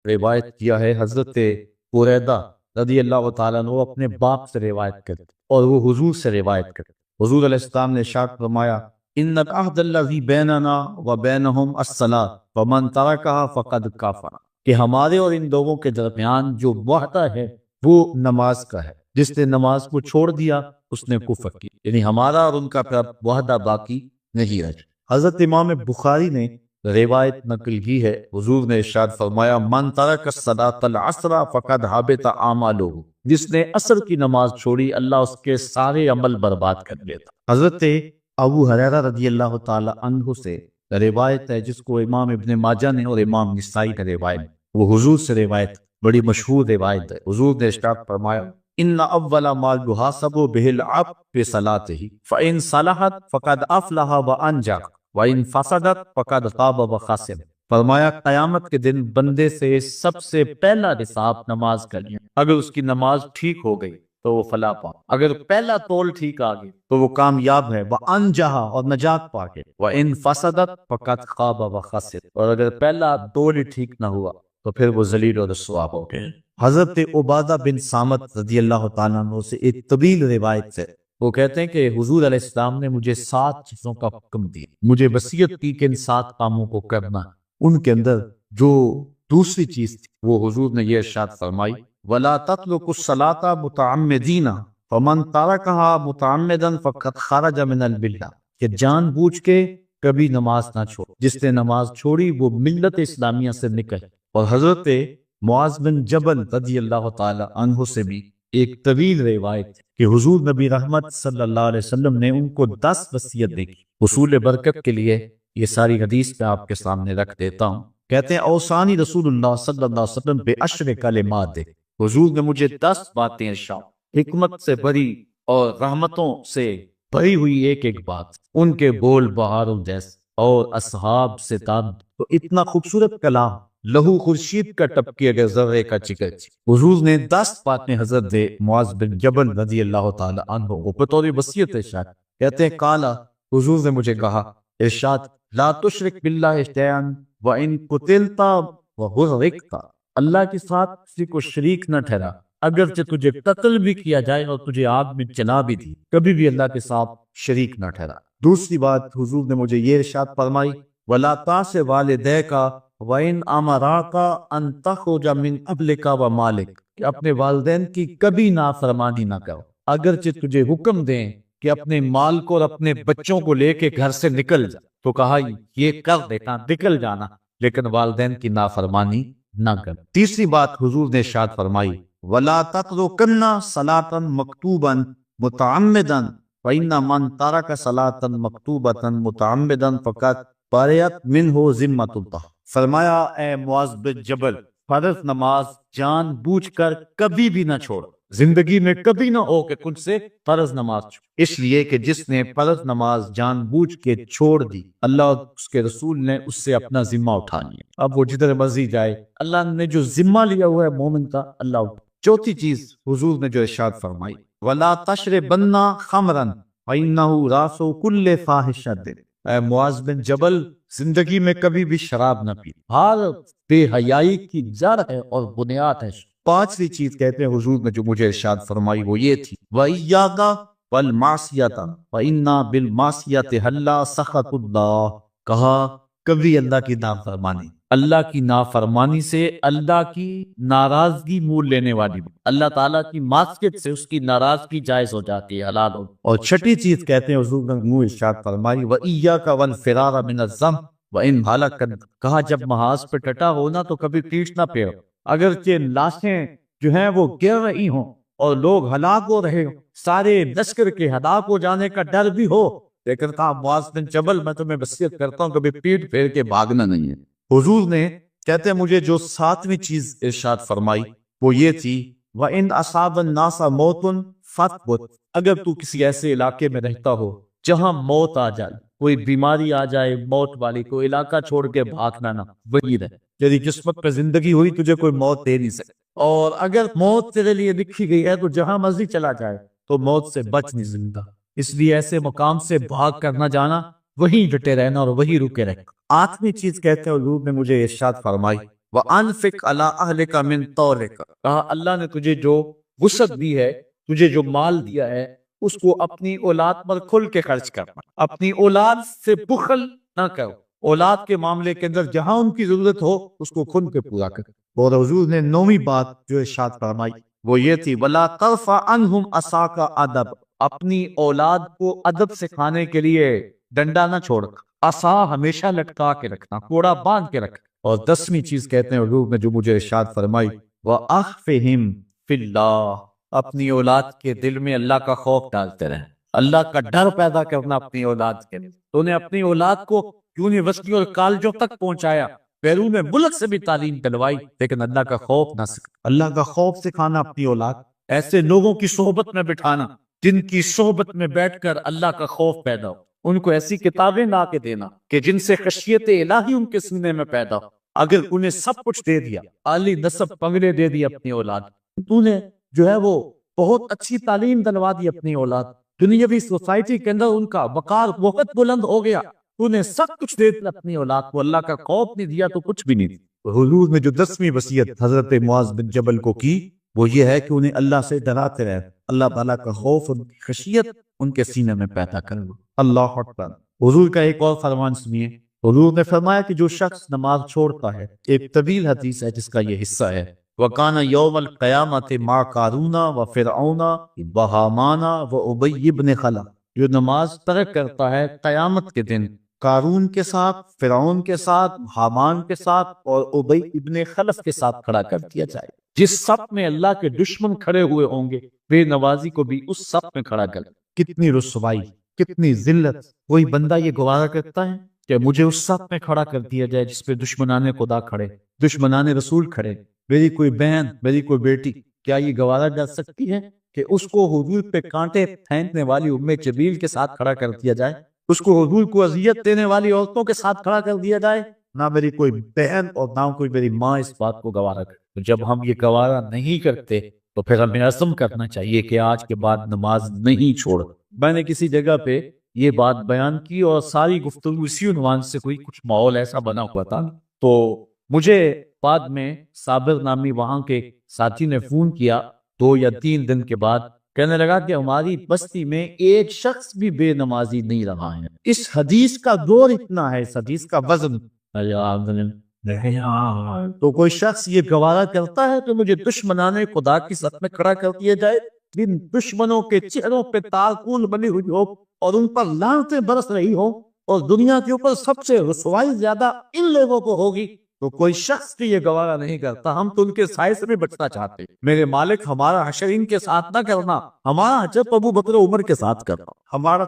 روایت کیا ہے حضرت بریدہ رضی اللہ تعالیٰ عنہ اپنے باپ سے روایت کرتے اور وہ حضور سے روایت کرتے۔ حضور علیہ السلام نے ارشاد فرمایا ان العہد الذی بیننا و بینہم الصلاۃ فمن ترکھا فقد کفر، کہ ہمارے اور ان لوگوں کے درمیان جو معاہدہ ہے وہ نماز کا ہے، جس نے نماز کو چھوڑ دیا اس نے کفر کی، یعنی ہمارا اور ان کا پھر معاہدہ باقی نہیں رہا۔ حضرت امام بخاری نے روایت نقل کی ہے، حضور نے ارشاد فرمایا من ترک الصلاۃ العصر فقد حبط اعمالہ، جس نے عصر کی نماز چھوڑی اللہ اس کے سارے عمل برباد کر دیتا۔ حضرت ابو ہریرہ رضی اللہ تعالی عنہ سے روایت ہے جس کو امام ابن ماجہ نے اور امام نسائی کا روایت، وہ حضور سے روایت، بڑی مشہور روایت ہے۔ حضور نے ارشاد فرمایا ان اول ما یحاسب به العبد بصلاته فان صلحت فقد افلح وانجح وان فسدت فقد خاب وخسر، فرمایا قیامت کے دن بندے سے سب سے پہلا حساب نماز کا ہے، اگر اس کی نماز ٹھیک ہو گئی تو وہ فلاح پا، اگر پہلا تول ٹھیک آ گئی تو وہ کامیاب ہے، وانجح اور نجات پا گئے، وان فسدت فقد خاب وخسر، اور اگر پہلا تول ہی ٹھیک نہ ہوا تو پھر وہ ذلیل اور رسوا ہو گئے۔ حضرت عبادہ بن صامت رضی اللہ تعالیٰ عنہ سے ایک طویل روایت ہے، وہ کہتے ہیں کہ حضور علیہ السلام نے مجھے 7 چیزوں کا حکم دیا، مجھے وصیت کی کہ ان 7 کاموں کو کرنا۔ ان کے اندر جو دوسری چیز تھی وہ حضور نے یہ ارشاد فرمائی وَلَا تَتْرُكُوا الصَّلَاةَ مُتَعَمِّدِينَ فَمَنْ تَرَكَهَا مُتَعَمِّدًا فَقَدْ خَرَجَ مِنَ الْمِلَّةِ، کہ جان بوجھ کے کبھی نماز نہ چھوڑ، جس نے نماز چھوڑی وہ ملت اسلامیہ سے نکل۔ اور حضرت معاذ بن جبل رضی اللہ تعالی عنہ سے بھی ایک طویل روایت ہے کہ حضور نبی رحمت صلی اللہ علیہ وسلم نے ان کو 10 وصیت دی۔ حصول برکت کے لیے یہ ساری حدیث میں آپ کے سامنے رکھ دیتا ہوں۔ کہتے ہیں اوصانی رسول اللہ صلی اللہ علیہ وسلم بعشر کلمات، حضور نے مجھے 10 باتیں ارشاد، حکمت سے بھری اور رحمتوں سے بھری ہوئی ایک ایک بات، ان کے بول بہاروں جیسے اور اصحاب سے تاب، تو اتنا خوبصورت کلام لہو خورشید کا ٹپکی اگر ذرے کا چکر تھی۔ حضور نے 10 باتیں حضرت معاذ بن جبل رضی اللہ تعالی عنہ کو بطور وصیت ارشاد، کہتے ہیں کالا، حضور نے مجھے کہا ارشاد لا تشرک باللہ شیئا وان قتلت وغرقت، اللہ کے ساتھ کسی کو شریک نہ ٹھہرا، اگرچہ تجھے قتل بھی کیا جائے اور تجھے آگ میں چلا بھی دی، کبھی بھی اللہ کے ساتھ شریک نہ ٹھہرا۔ دوسری بات حضور نے مجھے یہ ارشاد فرمائی وَلَا تَعْصِ وَالِدَيْكَ وَإِنْ أَمَرَاكَ أَن تَخْرُجَ مِنْ أَهْلِكَ وَمَالِكَ، کہ اپنے والدین کی کبھی نافرمانی نہ کرو، اگرچہ تجھے حکم دیں کہ اپنے مال کو اور اپنے بچوں کو لے کے گھر سے نکل جا، تو کہا یہ کر دیتا نکل جانا، لیکن والدین کی نافرمانی نہ کر۔ تیسری بات حضور نے ارشاد فرمائی وَلَا تَتْرُكَنَّ صَلَاةً مَكْتُوبًا مُتَعَمِّدًا فَإِنَّ مَنْ تَرَكَ صَلَاةً مَكْتُوبَةً مُتَعَمِّدًا فَقَدْ بَرِئَتْ مِنْهُ ذِمَّةُ اللَّهِ، فرمایا اے معاذ بن جبل، فرض نماز جان بوجھ کر کبھی بھی نہ چھوڑ، زندگی میں کبھی نہ ہو کہ کچھ سے فرض نماز چھوڑ، اس لیے کہ جس نے فرض نماز جان بوجھ کے چھوڑ دی اللہ اور اس کے رسول نے اس سے اپنا ذمہ اٹھا لیا، اب وہ جدھر مرضی جائے، اللہ نے جو ذمہ لیا ہوا ہے مومن کا اللہ اٹھا۔ چوتھی چیز حضور نے جو ارشاد فرمائی وَلَا تَشْرِبَنَّ خَمْرًا فَإِنَّهُ رَأْسُ كُلِّ فَاحِشَةٍ، اے معاذ بن جبل زندگی میں کبھی بھی شراب نہ پی، ہر بے حیائی کی جڑ ہے اور بنیاد ہے۔ پانچویں چیز کہتے ہیں حضور نے جو مجھے ارشاد فرمائی وہ یہ تھی وَإِيَّاكَ وَالْمَعْصِيَةَ فَإِنَّ بِالْمَعْصِيَةِ حَلَّ سَخَطُ اللَّهِ، کہا کبھی اللہ کی نافرمانی، اللہ کی نافرمانی سے اللہ کی ناراضگی مول لینے والی، اللہ تعالیٰ کی معصیت سے اس کی ناراضگی جائز ہو جاتی ہے، حلال ہو۔ اور چھٹی چیز کہتے ہیں حضور نے منہ ارشاد فرمائی وَإِيَّاكَ وَالْفِرَارَ مِنَ الذَّنبِ وَإِنْ هَلَكَتْ، کہا جب محاذ پہ ٹٹا ہونا تو کبھی پیٹ نہ پھیرو، اگرچہ لاشیں جو ہیں وہ گر رہی ہوں اور لوگ ہلاک ہو رہے ہوں، سارے لشکر کے ہلاک ہو جانے کا ڈر بھی ہو، لیکن کہا معاذ بن جبل میں تمہیں وصیت کرتا ہوں کبھی پیٹ پھیر کے بھاگنا نہیں ہے۔ حضور نے کہتے ہیں مجھے جو 7ویں چیز ارشاد فرمائی وہ یہ تھی وَإِنْ أَصَابَ النَّاسَ مَوْتٌ فَاثْبُتْ، اگر تو کسی ایسے علاقے میں رہتا ہو جہاں موت آ جائے، کوئی بیماری آ جائے موت والی، کوئی علاقہ چھوڑ کے بھاگنا نہ، وہی رہے، تیری قسمت پہ زندگی ہوئی تجھے کوئی موت دے نہیں سکے، اور اگر موت تیرے لیے لکھی گئی ہے تو جہاں مرضی چلا جائے تو موت سے بچ نہیں سکتا، اس لیے ایسے مقام سے بھاگ کر نہ جانا، وہیں ڈٹے رہنا اور وہیں رکے رہنا۔ 8ویں چیز کہتے ہیں حضور نے مجھے ارشاد فرمائی وَأَنفِقْ عَلَىٰ أَهْلِكَ مِن طَوْلِكَ، کہا اللہ نے تجھے جو وسعت دی ہے، تجھے جو مال دیا ہے، اس کو اپنی اولاد پر کھل کے خرچ کرنا، اپنی اولاد سے بخل نہ کرو، اولاد کے معاملے کے اندر جہاں ان کی ضرورت ہو اس کو کھل کے پورا کر۔ اور حضور نے 9ویں بات جو ارشاد فرمائی وہ یہ تھی وَلَا تَرْفَعْ عَنْهُمْ عَصَاكَ ادب، اپنی اولاد کو ادب سکھانے کے لیے ڈنڈا نہ چھوڑ، عصا ہمیشہ لٹکا کے رکھنا، کوڑا باندھ کے رکھنا۔ اور 10ویں چیز کہتے ہیں حضور نے جو مجھے ارشاد فرمائی وَأَخْفِهِمْ فِي اللَّهِ، اپنی اولاد کے دل میں اللہ کا خوف ڈالتے رہیں، اللہ کا ڈر پیدا کرنا اپنی اولاد کے لیے۔ تو نے اپنی اولاد کو یونیورسٹی اور کالجوں تک پہنچایا، بیرون ملک سے بھی تعلیم دلوائی، لیکن اللہ کا خوف نہ سکھا، اللہ کا خوف سکھانا اپنی اولاد، ایسے لوگوں کی صحبت میں بٹھانا جن کی صحبت میں بیٹھ کر اللہ کا خوف پیدا ہو، ان کو ایسی کتابیں لا کے دینا کہ جن سے خشیت الہی ان کے سینے میں پیدا ہو۔ اگر انہیں سب کچھ دے دیا، عالی نسب بنگلے دے دی اپنی اولاد، تو نے جو ہے وہ بہت اچھی تعلیم دلوا دی اپنی اولاد، دنیاوی سوسائٹی کے اندر ان کا وقار بہت بلند ہو گیا، انہیں سب کچھ دے دیا اپنی اولاد کو، اللہ کا خوف نہیں دیا تو کچھ بھی نہیں دیا۔ حضور نے جو 10ویں وصیت حضرت معاذ بن جبل کو کی وہ یہ ہے کہ انہیں اللہ سے ڈراتے رہے، اللہ تعالیٰ کا خوف اور خشیت ان کے سینے میں پیدا کر لو۔ اللہ اکبر۔ حضور کا ایک اور فرمان سنیے، حضور نے فرمایا کہ جو شخص نماز چھوڑتا ہے، ایک طویل حدیث ہے جس کا یہ حصہ ہے، وَكَانَ يَوْمَ الْقِيَامَةِ مَعَ قَارُونَ وَفِرْعَوْنَ وَحَامَانَ وَأُبَيِّ بْنِ خَلَف، جو نماز ترک کرتا ہے قیامت کے دن قارون کے ساتھ، فرعون کے ساتھ، حامان کے ساتھ اور ابی ابن خلف کے ساتھ کھڑا کر دیا جائے۔ جس صف میں اللہ کے دشمن کھڑے ہوئے ہوں گے، بے نوازی کو بھی اس صف میں کھڑا کر۔ کتنی رسوائی، کتنی ذلت! کوئی بندہ یہ گوارا کرتا ہے کہ مجھے اس صف میں کھڑا کر دیا جائے جس پہ دشمنان خدا کھڑے، دشمنان رسول کھڑے، میری کوئی بہن، میری کوئی بیٹی، کیا یہ گوارا جا سکتی ہے کہ اس کو حضور پہ کانٹے پھینکنے والی ام جبریل کے ساتھ کھڑا کر دیا جائے، اس کو حضور کو اذیت دینے والی عورتوں کے ساتھ کھڑا کر دیا جائے؟ نہ میری کوئی بہن اور نہ کوئی میری ماں اس بات کو گوارا کرے۔ تو جب ہم یہ گوارا نہیں کرتے تو پھر ہمیں عزم کرنا چاہیے کہ آج کے بعد نماز نہیں چھوڑ۔ میں نے کسی جگہ پہ یہ بات بیان کی اور ساری گفتگو اسی عنوان سے ہوئی، کچھ ماحول ایسا بنا ہوا تھا، تو مجھے بعد میں صابر نامی وہاں کے ساتھی نے فون کیا 2 یا 3 دن کے بعد، کہنے لگا کہ ہماری بستی میں ایک شخص بھی بے نمازی نہیں رہا ہے۔ اس حدیث کا دور اتنا ہے، اس حدیث کا وزن۔ تو کوئی شخص یہ گوارا کرتا ہے کہ مجھے دشمنان خدا کی صف میں کھڑا کر دیا جائے، جن دشمنوں کے چہروں پہ تارکون بنی ہوئی ہو اور ان پر لعنتیں برس رہی ہو، اور دنیا کے اوپر سب سے رسوائی زیادہ ان لوگوں کو ہوگی، تو کوئی شخص بھی یہ گوارا نہیں کرتا۔ ہم تو ان کے سائے سے بھی بچنا چاہتے، میرے مالک ہمارا حشر ان کے ساتھ نہ کرنا، ہمارا حشر ابو بکر عمر کے ساتھ کرنا، ہمارا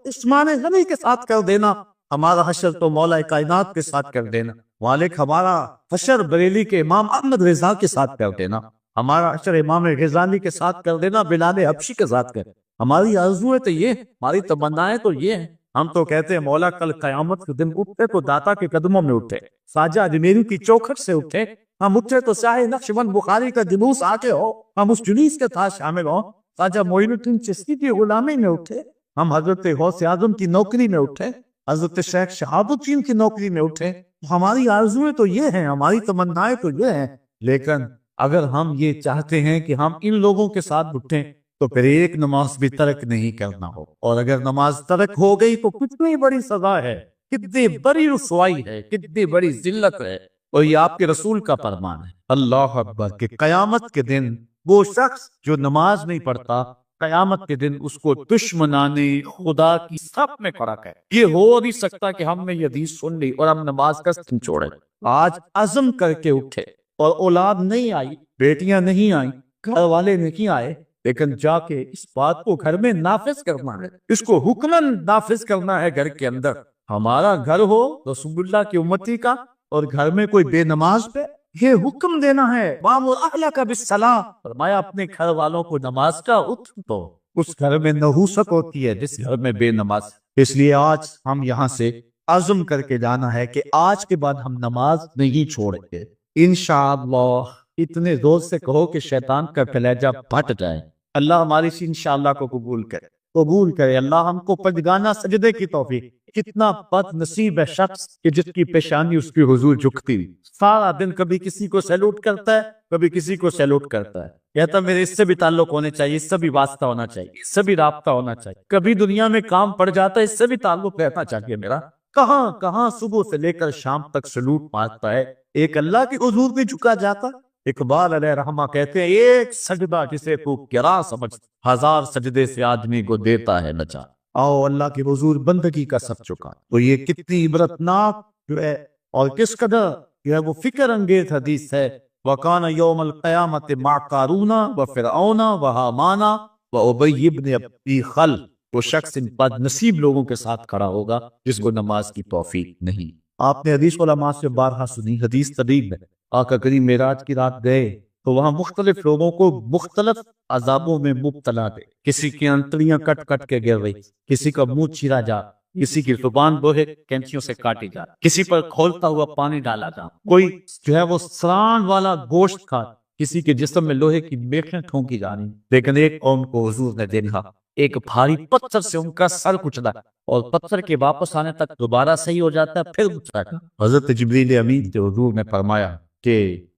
عثمان غنی کے ساتھ کر دینا، ہمارا حشر تو مولا کائنات کے ساتھ کر دینا، مالک ہمارا حشر بریلی کے امام احمد رضا کے ساتھ کر دینا، ہمارا حشر امام غزالی کے ساتھ کر دینا، بلال حبشی کے ساتھ کر۔ ہماری آرزو ہے تو یہ، ہماری تمنائیں تو یہ ہیں۔ ہم تو کہتے ہیں مولا کل قیامت کے دن اٹھتے تو داتا کے قدموں میں اٹھے، خواجہ اجمیری کی چوکھٹ سے اٹھے، ہم اٹھے تو شاہ نقشبند بخاری کا جلوس آ کے ہو، ہم اس جلوس کے ساتھ شامل ہوں، خواجہ معین الدین چشتی کی غلامی میں اٹھے، ہم حضرت غوث اعظم کی نوکری میں اٹھے، حضرت شیخ شہاب الدین کی نوکری میں اٹھے۔ ہماری آرزویں تو یہ ہیں، ہماری تمنائیں تو یہ ہیں، لیکن اگر ہم یہ چاہتے ہیں کہ ہم ان لوگوں کے ساتھ اٹھیں تو پھر ایک نماز بھی ترک نہیں کرنا ہو، اور اگر نماز ترک ہو گئی تو کتنی بڑی سزا ہے، کتنی بڑی رسوائی ہے، کتنی بڑی ذلت ہے، اور یہ آپ کے رسول کا فرمان ہے۔ اللہ اکبر! کہ قیامت کے دن وہ شخص جو نماز نہیں پڑھتا، قیامت کے دن اس کو دشمنان خدا کی صف میں کھڑا کرے۔ یہ ہو نہیں سکتا کہ ہم نے یہ حدیث سن لی اور ہم نماز کا سن چھوڑے۔ آج عزم کر کے اٹھے، اور اولاد نہیں آئی، بیٹیاں نہیں آئیں، گھر والے نہیں آئے، لیکن جا کے اس بات کو گھر میں نافذ کرنا ہے، اس کو حکمن نافذ کرنا ہے گھر کے اندر۔ ہمارا گھر ہو رسول اللہ کی امتی کا، اور گھر میں کوئی بے نماز پہ یہ حکم دینا ہے، وَأْمُرْ أَهْلَكَ بِالصَّلَاةِ، فرمایا اپنے گھر والوں کو نماز کا حکم دو۔ اس گھر میں نحوست ہوتی ہے جس گھر میں بے نماز۔ اس لیے آج ہم یہاں سے عزم کر کے جانا ہے کہ آج کے بعد ہم نماز نہیں چھوڑیں گے انشاءاللہ۔ اتنے زور سے کہو کہ شیطان کا کلیجہ پھٹ جائے۔ اللہ ہماری سی انشاءاللہ کو قبول کرے، اللہ ہم کو پنجگانہ سجدے کی توفیق۔ کتنا بد نصیب ہے شخص کہ جس کی پیشانی اس کی حضور جھکتی، سارا دن کبھی کسی کو سیلوٹ کرتا ہے، کبھی کسی کو سیلوٹ کرتا ہے، کہتا میرے اس سے بھی تعلق ہونے چاہیے، اس سے بھی واسطہ ہونا چاہیے، اس سے بھی رابطہ ہونا چاہیے، کبھی دنیا میں کام پڑ جاتا ہے، اس سے بھی تعلق رہنا چاہیے میرا، کہاں کہاں صبح سے لے کر شام تک سلوٹ مارتا ہے، ایک اللہ کی حضور بھی جھکا جاتا۔ اقبال علیہ رحمہ کہتے ہیں ایک سجدہ جسے تو گرا سمجھ، ہزار سجدے سے آدمی کو دیتا ہے نچا۔ آؤ اللہ کے حضور بندگی کا سر چکا، تو یہ کتنی عبرتناک جو ہے اور کس قدر جو ہے وہ فکر انگیز حدیث ہے۔ وَقَانَ يَوْمَ الْقِيَامَةِ مَعَ قَارُونَ وَفِرْعَوْنَ وَحَامَانَ وَأُبَيِّ بْنِ أَبِي خَلْفَ، وہ شخص ان بد نصیب لوگوں کے ساتھ کھڑا ہوگا جس کو نماز کی توفیق نہیں۔ آپ نے حدیث علماء سے بارہا سنی، حدیث طبیب ہے، آقا کریم معراج کی رات گئے تو وہاں مختلف لوگوں کو مختلف عذابوں میں مبتلا تھے، کسی کی انتڑیاں کٹ کٹ کے گر رہی، کسی کا منہ چیرا جا، کسی کی زبان لوہے کینچیوں سے کاٹی جا، کسی پر کھولتا ہوا پانی ڈالا جا، کوئی جو ہے وہ سران والا گوشت کھا، کسی کے جسم میں لوہے کی میخیں ٹھونکی جا رہی۔ لیکن ایک قوم کو حضور نے دیکھا، ایک بھاری پتھر سے ان کا سر کچلا اور پتھر کے واپس آنے تک دوبارہ صحیح ہو جاتا ہے، پھر کچلا۔ حضرت جبریل امین سے حضور نے فرمایا کہ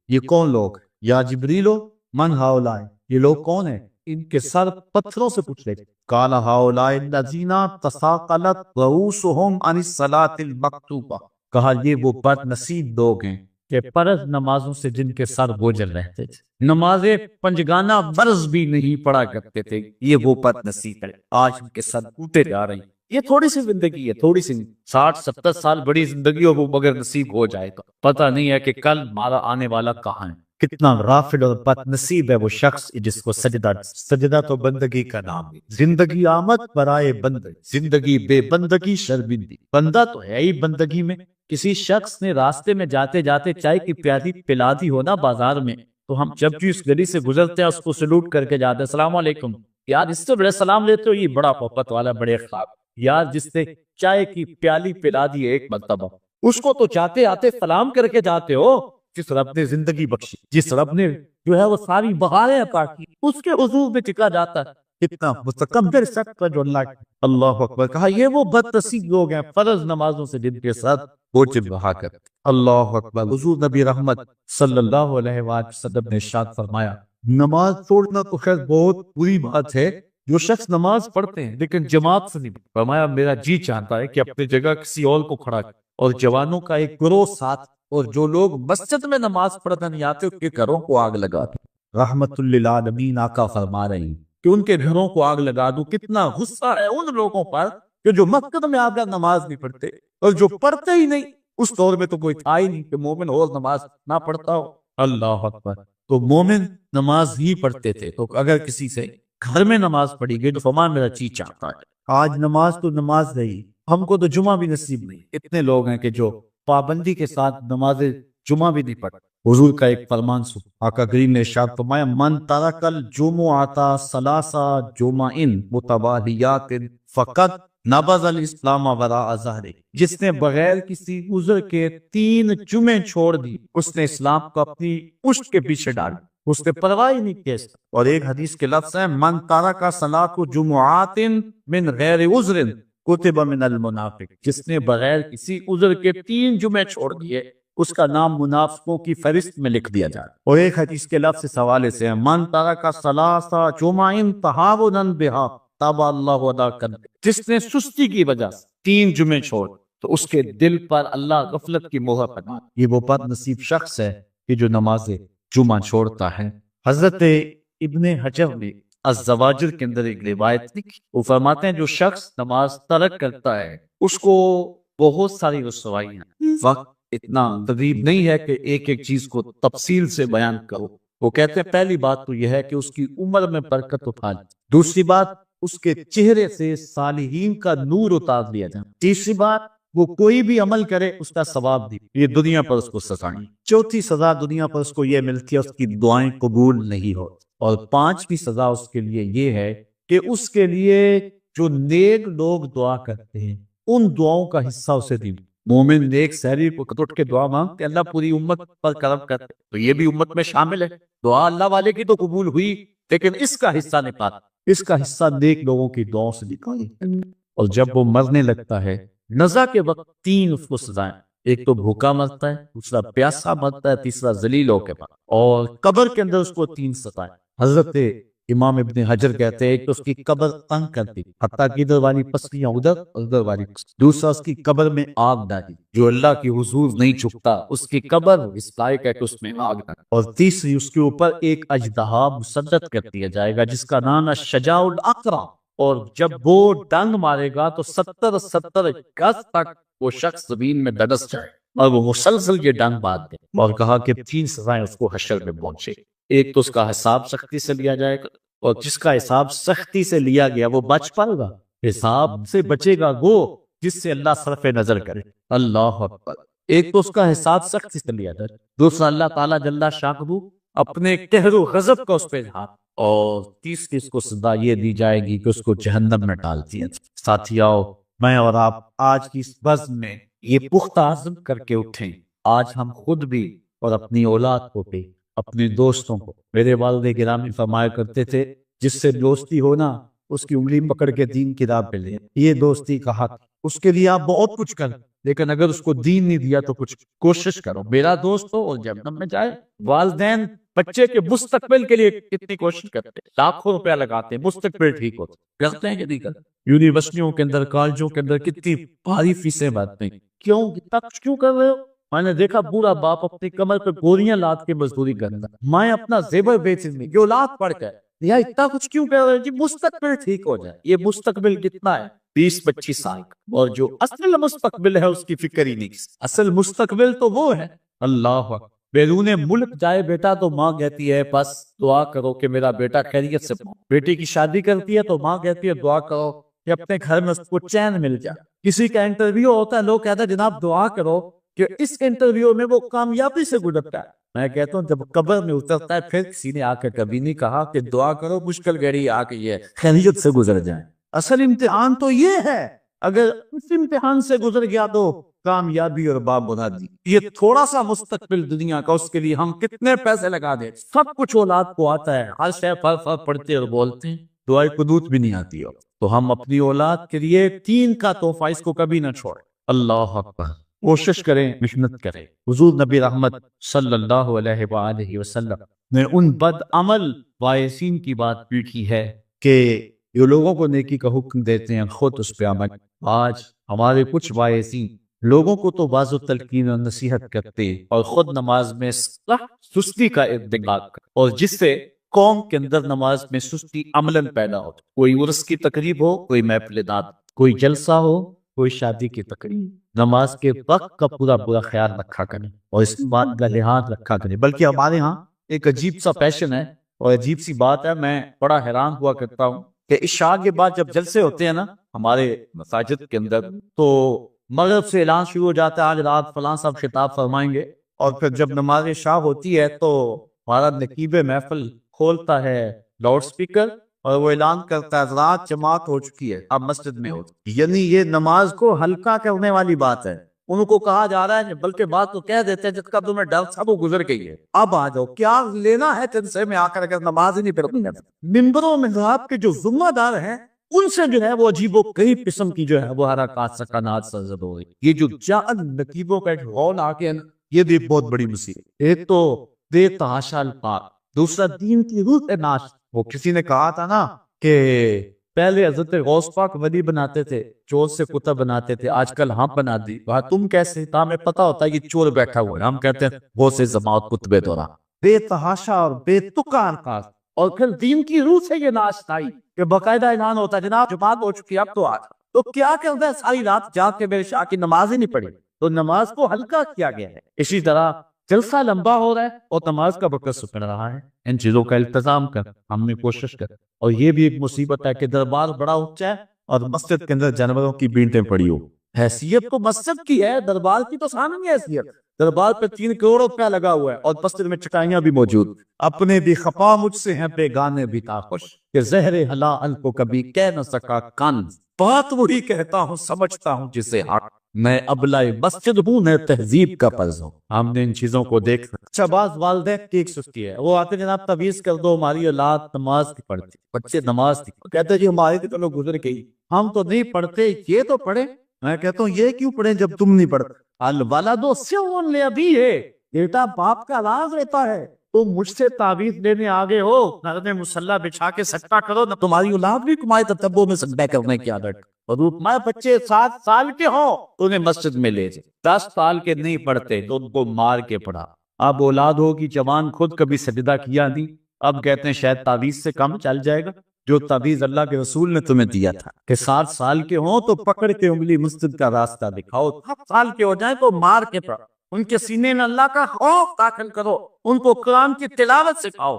یہ کون لوگ؟ یا جبریلو من ہاؤلائے، یہ لوگ کون ہیں؟ ان کے سر پتھروں سے کچلے۔ قال ہاؤلائے الذین تثاقلت رؤوسہم عن الصلاۃ المکتوبہ، کہا یہ وہ بد نصیب لوگ ہیں کہ فرض نمازوں سے جن کے سر بوجھل رہتے تھے، نمازیں پنجگانہ فرض بھی نہیں پڑھا کرتے تھے، یہ وہ بد نصیب ہے، آج ان کے سر ٹوٹے جا رہے ہیں۔ یہ تھوڑی سی زندگی ہے، تھوڑی سی 60-70 سال بڑی زندگی اور وہ مگر نصیب ہو جائے گا، پتہ نہیں ہے کہ کل ہمارا آنے والا کہاں ہے۔ کتنا غافل اور بد نصیب ہے وہ شخص جس کو سجدہ تو بندگی کا نام ہے۔ زندگی آمد برائے بندگی، زندگی بے بندگی شرمندی، بندہ تو ہے ہی بندگی میں۔ کسی شخص نے راستے میں جاتے جاتے چائے کی پیالی پلا دی ہونا بازار میں، تو ہم جب بھی اس گلی سے گزرتے ہیں اس کو سلوٹ کر کے جاتے ہیں، السلام علیکم، یار اس سے بڑے سلام لیتے ہو، یہ بڑا محبت والا، بڑے خواب، یار جس نے چائے کی پیالی پلا دی ایک مرتبہ، اس کو تو جاتے آتے سلام کر کے جاتے ہو۔ جس رب نے زندگی بخشی، جس رب نے جو ہے وہ ساری بہاریں عطا کی، اس کے حضور میں ٹکا جاتا ہے۔ کتنا متکبر شخص ہے جو اللہ اکبر کہا، یہ وہ بد نصیب لوگ ہیں فرض نمازوں سے جن کے ساتھ بوجھ بہا کر۔ اللہ اکبر۔ حضور نبی رحمت صلی اللہ علیہ وآلہ وسلم نے ارشاد فرمایا، نماز چھوڑنا تو خیر بہت بری بات ہے، جو شخص نماز پڑھتے ہیں لیکن جماعت سے نہیں، فرمایا میرا جی چاہتا ہے کہ اپنی جگہ کسی اور کو کھڑا کر، اور جوانوں کا ایک گروہ ساتھ، اور جو لوگ مسجد میں نماز پڑھنا نہیں آتے ان کے گھروں کو آگ لگا دو۔ رحمت للعالمین آقا فرما رہے ہیں کہ ان کے گھروں کو آگ لگا دو۔ کتنا غصہ ہے ان لوگوں پر کہ جو مسجد میں آ کر نماز نہیں پڑھتے، اور جو پڑھتے ہی نہیں، اس دور میں تو کوئی تھا ہی نہیں کہ مومن اور نماز نہ پڑھتا ہو۔ اللہ اکبر۔ تو مومن نماز ہی پڑھتے تھے، تو اگر کسی سے گھر میں نماز پڑھی گئی تو فرمان میرا جی چاہتا ہے۔ آج نماز تو نماز رہی، ہم کو تو جمعہ بھی نصیب نہیں۔ اتنے لوگ ہیں کہ جو پابندی کے ساتھ نماز جمعہ بھی نہیں پڑھتے۔ حضور کا ایک فرمان سن، آقا کریم نے ارشاد فرمایا، من ترک الجمعۃ ثلاث جمع متوالیات فقط نبذ الاسلام وراء ظہرہ، جس نے بغیر کسی عذر کے 3 جمعے چھوڑ دی، اس نے اسلام کو اپنی پشت کے پیچھے ڈالا، اس نے پرواہ ہی نہیں کیا۔ اور ایک حدیث کے لفظ ہے، من ترک صلاۃ جمعات من غیر عذر کتب من المنافق، جس نے بغیر کسی عذر کے 3 جمعے چھوڑ دیے، اس کا نام منافقوں کی فہرست میں لکھ دیا جائے۔ اور ایک حدیث کے لفظ اس حوالے سے ہے، من ترک ثلاث جمع تہاونا بہا تاب اللہ علی قلبہ، جس نے سستی کی وجہ سے 3 جمعے چھوڑ تو اس کے دل پر اللہ غفلت کی مہر لگا۔ یہ وہ بد نصیب شخص ہے کہ جو نماز جمعہ چھوڑتا ہے۔ حضرت ابن حجر نے الزواجر کے اندر ایک روایت لکھی، وہ فرماتے ہیں جو شخص نماز ترک کرتا ہے اس کو بہت ساری رسوائیاں، وقت اتنا قریب نہیں ہے کہ ایک ایک چیز کو تفصیل سے بیان کرو۔ وہ کہتے ہیں پہلی بات تو یہ ہے کہ اس کی عمر میں برکت اٹھا لی، دوسری بات اس کے چہرے سے صالحین کا نور اتار دیا جائے، تیسری بات وہ کوئی بھی عمل کرے اس کا ثواب دی، یہ دنیا پر اس کو سزا، چوتھی سزا دنیا پر اس کو یہ ملتی ہے اس کی دعائیں قبول نہیں ہو، اور 5ویں سزا اس کے لیے یہ ہے کہ اس کے لیے جو نیک لوگ دعا کرتے ہیں ان دعاؤں کا حصہ اسے دی۔ مومن نیک سحری کو اٹھ کے دعا مانگ کہ اللہ پوری امت پر کرم کر، تو یہ بھی امت میں شامل ہے، دعا اللہ والے کی تو قبول ہوئی لیکن اس کا حصہ نہیں پاتا، اس کا حصہ نیک لوگوں کی دعاؤں سے نکالی۔ اور جب وہ مرنے لگتا ہے نزا کے وقت 3 اس کو سزائیں، ایک تو بھوکا مرتا ہے، دوسرا پیاسا مرتا ہے، تیسرا ذلیل ہو کے مرتا ہے، اور قبر کے اندر اس کو 3 سزائیں۔ حضرت امام ابن حجر کہتے ہیں ایک تو اس کی قبر تنگ کرتی، حتیٰ کہ ادھر والی پسلیاں ادھر اور ادھر والی پسلیاں۔ دوسرا اس کی قبر میں آگ ڈالی، جو اللہ کی حضور نہیں چھپتا اس کی قبر اس لائق ہے کہ اس میں آگ ڈالی۔ اور تیسری اس کے اوپر ایک اژدہا مسلط کر دیا جائے گا جس کا نام ہے شجاع الاقرع، اور جب وہ ڈنگ مارے گا تو 70 گز تک وہ شخص زمین میں دنس جائے اور وہ مسلسل یہ ڈنگ مار دے۔ اور کہا کہ 3 سزائیں اس کو حشر میں پہنچے، ایک تو اس کا حساب سختی سے لیا جائے گا، اور جس کا حساب سختی سے لیا گیا وہ بچ پائے گا، حساب سے بچے گا وہ جس سے اللہ صرف نظر کرے۔ اللہ اکبر۔ ایک تو اس کا حساب سختی سے لیا جائے، دوسرا اللہ تعالیٰ جل شانہ اپنے قہر و غضب کا اس پہ اظہار، اور تیسری اس کو سزا یہ دی جائے گی کہ اس کو جہنم میں ڈال دیا۔ ساتھیاؤ، میں اور آپ آج کی اس بزم میں یہ پختہ عزم کر کے اٹھیں، آج ہم خود بھی اور اپنی اولاد کو بھی، اپنے دوستوں کو، میرے والد گرامی فرمایا کرتے تھے جس سے دوستی ہونا اس کی انگلی پکڑ کے دین کی راہ پہ لے، یہ دوستی کا حق، اس کے لیے آپ بہت کچھ کریں لیکن اگر اس کو دین نہیں دیا تو کچھ کوشش کرو میرا دوست ہو اور جہنم میں جائے۔ والدین بچے کے مستقبل کے لیے کتنی کوشش کرتے ہیں، لاکھوں روپیہ لگاتے ہیں مستقبل ٹھیک ہو، کرتے ہیں کہ نہیں کرتے؟ یونیورسٹیوں کے اندر، کالجوں کے اندر کتنی بھاری فیسیں بھرتے ہیں، کیوں اتنا کچھ کیوں کر رہے ہو؟ میں نے دیکھا بوڑھا باپ اپنی کمر پہ گولیاں لاد کے مزدوری کرتا، میں اپنا زیور بیچنے کی اولاد پڑھ کر یا اتنا کچھ کیوں کر رہے ہیں؟ جی مستقبل ٹھیک ہو جائے۔ یہ مستقبل کتنا ہے؟ 20-25 سال کا، اور جو اصل مستقبل ہے اس کی فکر ہی نہیں۔ اصل مستقبل تو وہ ہے اللہ اکبر۔ بیرون ملک جائے بیٹا تو ماں کہتی ہے بس دعا کرو کہ میرا بیٹا خیریت سے پہنچے، بیٹی کی شادی کرتی ہے تو ماں کہتی ہے دعا کرو کہ اپنے گھر میں اس کو چین مل جائے۔ کسی کا انٹرویو ہوتا ہے، لوگ کہتے ہیں جناب دعا کرو کہ اس انٹرویو میں وہ کامیابی سے گزرتا ہے۔ میں کہتا ہوں جب قبر میں اترتا ہے پھر کسی نے آ کے کبھی نہیں کہا کہ دعا کرو مشکل گھڑی آ کے یہ خیریت سے گزر جائے۔ اصل امتحان تو یہ ہے، اگر اس امتحان سے گزر گیا تو کامیابی اور بامرادی۔ یہ تھوڑا سا مستقبل دنیا کا، اس کے لیے ہم کتنے پیسے لگا دیں، سب کچھ اولاد کو آتا ہے، ہر شے فر پڑھتے اور بولتے ہیں، دعائے قنوت بھی نہیں آتی ہو، تو ہم اپنی اولاد کے لیے 3 کا تحفہ اس کو کبھی نہ چھوڑیں۔ اللہ اکبر۔ کوشش کریں، محنت کریں۔ حضور نبی رحمت صلی اللہ علیہ وآلہ وسلم نے ان بد عمل وائسین کی بات پیٹھی ہے کہ یہ لوگوں کو نیکی کا حکم دیتے ہیں خود اس پہ عمل۔ آج ہمارے کچھ وائسین لوگوں کو تو واضح تلقین اور نصیحت کرتے اور خود نماز میں سستی کا ارتکاب کرتے، اور جس سے قوم کے اندر نماز میں سستی عملاً پیدا ہو۔ کوئی عرس کی تقریب ہو، کوئی محفل دعوت، کوئی جلسہ ہو، کوئی شادی کی تقریب، نماز کے وقت کا پورا خیال رکھا کریں اور اس بات کا لحاظ رکھا کریں۔ بلکہ ہمارے ہاں ایک عجیب سا پیشن ہے اور عجیب سی بات ہے، میں بڑا حیران ہوا کرتا ہوں کہ عشاء کے بعد جب جلسے ہوتے ہیں نا ہمارے مساجد کے اندر، تو مغرب سے اعلان شروع ہو جاتا ہے آج رات فلاں صاحب خطاب فرمائیں گے، اور پھر جب نماز عشاء ہوتی ہے تو ہمارا نقیب محفل کھولتا ہے لاؤڈ سپیکر اور وہ اعلان کرتا ہے رات جماعت ہو چکی ہے، اب مسجد میں ہو۔ یعنی یہ نماز کو ہلکا کرنے والی بات ہے، ان کو کہا جا رہا ہے، بلکہ بات تو کہہ دیتے ہیں جس کا تمہیں ڈر تھا وہ گزر گئی ہے، اب آ جاؤ، کیا لینا ہے تم سے میں آ کر اگر نماز ہی نہیں پڑھوں گا۔ ممبروں میں محراب کے جو ذمہ دار ہیں ان سے جو ہے وہ عجیب و غریب قسم کی جو ہے وہ حرکات سکنات سرزد ہو گئی۔ یہ جو جعل نقیبوں کا ایک رول آ کے یہ بھی بہت بڑی مصیبت۔ ایک تو بے تحاشا الفاظ، دوسرا دین کی روح سے ناش۔ وہ کسی نے کہا تھا نا کہ پہلے حضرت غوث پاک ولی بناتے تھے، چور سے کتا بناتے تھے، آج کل ہم بنا دی۔ تم کیسے؟ ہمیں پتا ہوتا ہے کہ چور بیٹھا ہوا ہے، ہم کہتے ہیں غوث زماعت کتبے دورہ۔ بے تحاشا اور بے تکا الفاظ، اور پھر دین کی روح سے یہ ناش آئی کہ باقاعدہ اعلان ہوتا ہے جناب جماعت ہو چکی اب تو آج۔ تو کیا کرتا ہے ساری رات جاگ کے میرے شاہ کی نماز ہی نہیں پڑھی، تو نماز کو ہلکا کیا گیا ہے۔ اسی طرح جلسہ لمبا ہو رہا ہے اور نماز کا وقت سپڑ رہا ہے۔ ان چیزوں کا التزام کر، ہم نے کوشش کر۔ اور یہ بھی ایک مصیبت ہے کہ دربار بڑا اونچا ہے اور مسجد کے اندر جانوروں کی بینٹیں پڑی ہو۔ حیثیت تو مسجد کی ہے، دربار کی تو ثانوی حیثیت۔ دربار پہ 3 کروڑ روپیہ لگا ہوا ہے اور مسجد میں چٹائیاں بھی موجود۔ اپنے بھی خفا مجھ سے ہیں بیگانے بھی تاخوش، کہ زہر حلال کو کبھی کہہ نہ سکا کان، بات وہی کہتا ہوں سمجھتا ہوں جسے حق، میں ابلائے مسجد ہوں نہ تہذیب کا فرض ہوں۔ ہم نے ان چیزوں کو دیکھ۔ اچھا بعض والدین کی ایک سستی ہے، وہ آتے جناب تعویذ کر دو ہماری اولاد نماز نہیں پڑھتی، بچے نماز نہیں، کہتے جی ہماری تو چلو گزر گئی، ہم تو نہیں پڑھتے، یہ تو پڑھے۔ میں کہتا ہوں یہ کیوں پڑھیں جب تم نہیں پڑھتے؟ الولد سر لابیہ، بیٹا باپ کا راز رہتا ہے. تم مجھ سے تعویذ لینے آگے ہو، گھر میں مصلی بچھا کے سجدہ کرو نہ، تمہاری اولاد بھی تمہارے تتبع میں سجدہ کرنے کی عادت. اور تمہارے بچے 7 سال کے ہوں تو انہیں مسجد میں لے جائے، 10 سال کے نہیں پڑھتے تو ان کو مار کے پڑھا. اب اولاد ہو کی جوان خود کبھی سجدہ کیا نہیں، اب کہتے ہیں شاید تعویذ سے کم چل جائے گا. جو تعویذ اللہ کے رسول نے تمہیں دیا تھا کہ 7 سال کے ہوں تو پکڑ کے انگلی مسجد کا راستہ دکھاؤ، 7 سال کے ہو جائیں تو مار کے پڑھو، ان کے سینے میں اللہ کا خوف داخل کرو، ان کو قرآن کی تلاوت سکھاؤ.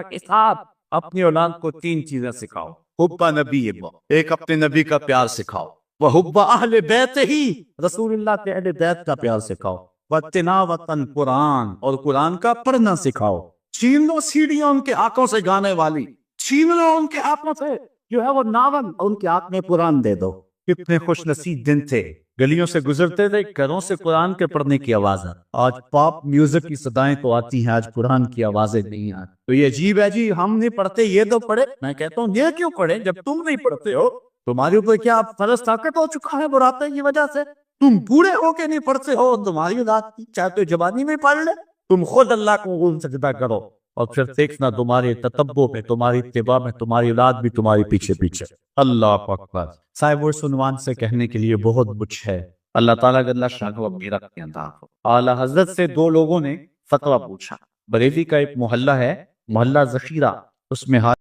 کے ساتھ اپنی اولاد کو 3 چیزیں سکھاؤ. حب نبی، ایک اپنے نبی کا پیار سکھاؤ، وحب اہل بیت ہی، رسول اللہ کے اہل بیت کا پیار سکھاؤ، وتلاوت قرآن، اور قرآن کا پڑھنا سکھاؤ. چھین لو سیڑھیاں ان کے ہاتھوں سے گانے والی، چھین لو ان کے ہاتھوں سے جو ہے وہ ناول، اور ان کے ہاتھ میں قرآن دے دو. کتنے خوش نصیب دن تھے، گلیوں سے گزرتے تھے، گھروں سے قرآن کے پڑھنے کی آواز آتی. آج پاپ میوزک کی صدائیں تو آتی ہیں، آج قرآن کی آوازیں نہیں آتی. تو یہ عجیب ہے جی، ہم نہیں پڑھتے یہ تو پڑھے. میں کہتا ہوں یہ کیوں پڑھے جب تم نہیں پڑھتے ہو؟ تمہارے اوپر کیا فرض طاقت ہو چکا ہے براتے کی وجہ سے؟ تم بوڑھے ہو کے نہیں پڑھتے ہو، تمہاری اولاد کی چاہے تو جوانی میں پڑھ لے. تم خود اللہ کو سجدہ کرو اور پھر دیکھنا تمہارے تتبع میں، تمہاری اتباع میں، تمہاری اولاد بھی تمہاری پیچھے پیچھے. اللہ اکبر. صاحب اس عنوان سے کہنے کے لیے بہت کچھ ہے. اللہ تعالیٰ کا اللہ شاہ و میرا کی عطا ہو. اعلیٰ حضرت سے 2 لوگوں نے فتویٰ پوچھا. بریلی کا ایک محلہ ہے، محلہ ذخیرہ، اس میں